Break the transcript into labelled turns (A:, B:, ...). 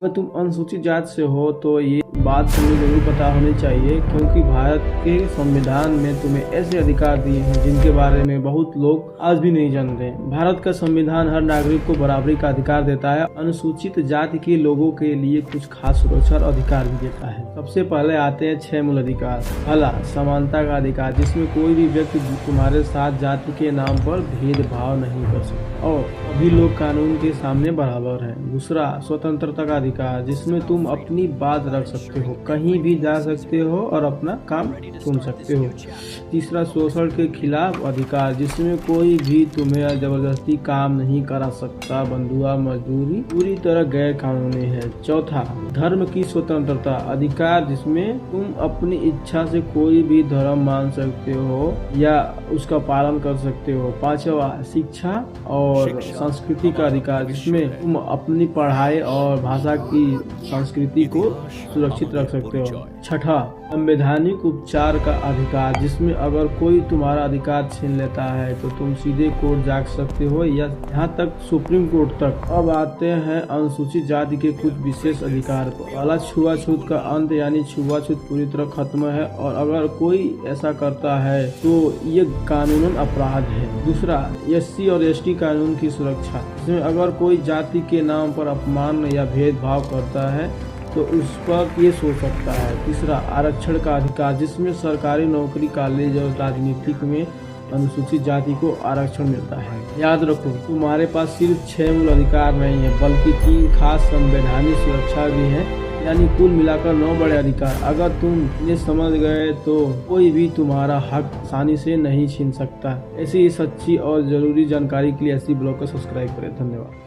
A: अगर तुम अनुसूचित जाति से हो तो ये बात तुम्हें जरूर पता होनी चाहिए, क्योंकि भारत के संविधान में तुम्हें ऐसे अधिकार दिए हैं जिनके बारे में बहुत लोग आज भी नहीं जानते। भारत का संविधान हर नागरिक को बराबरी का अधिकार देता है। अनुसूचित जाति के लोगों के लिए कुछ खास सुरक्षा और अधिकार भी देता है। सबसे पहले आते हैं 6 मूल अधिकार। पहला, समानता का अधिकार, जिसमें कोई भी व्यक्ति तुम्हारे साथ जाति के नाम पर भेदभाव नहीं कर सकता और सभी लोग कानून के सामने बराबर हैं। दूसरा, स्वतंत्रता का अधिकार, जिसमें तुम अपनी बात रख सकते हो, कहीं भी जा सकते हो और अपना काम चुन सकते हो। तीसरा, शोषण के खिलाफ अधिकार, जिसमें कोई भी तुम्हें जबरदस्ती काम नहीं करा सकता। बंधुआ मजदूरी पूरी तरह गैर कानूनी है। चौथा, धर्म की स्वतंत्रता अधिकार, जिसमें तुम अपनी इच्छा से कोई भी धर्म मान सकते हो या उसका पालन कर सकते हो। पांचवा, शिक्षा और संस्कृति का अधिकार, जिसमें तुम अपनी पढ़ाई और भाषा की संस्कृति को सुरक्षित रख सकते हो। छठा, संवैधानिक उपचार का अधिकार, जिसमें अगर कोई तुम्हारा अधिकार छीन लेता है तो तुम सीधे कोर्ट जा सकते हो या यहाँ तक सुप्रीम कोर्ट तक। अब आते हैं अनुसूचित जाति के कुछ विशेष अधिकार को। पहला, छुआछूत का अंत, यानी छुआछूत पूरी तरह खत्म है और अगर कोई ऐसा करता है तो ये कानूनन अपराध है। दूसरा, SC और ST कानून की सुरक्षा, जिसमें अगर कोई जाति के नाम पर अपमान या भेदभाव करता है तो उस पर केस हो सकता है। तीसरा, आरक्षण का अधिकार, जिसमें सरकारी नौकरी, कॉलेज और राजनीतिक में अनुसूचित जाति को आरक्षण मिलता है। याद रखो, तुम्हारे पास सिर्फ 6 मूल अधिकार नहीं है, बल्कि 3 खास संवैधानिक सुरक्षा भी है, यानी कुल मिलाकर 9 बड़े अधिकार। अगर तुम इन्हें समझ गए तो कोई भी तुम्हारा हक आसानी से नहीं छीन सकता। ऐसी सच्ची और जरूरी जानकारी के लिए ऐसी ब्लॉग को सब्सक्राइब करें। धन्यवाद।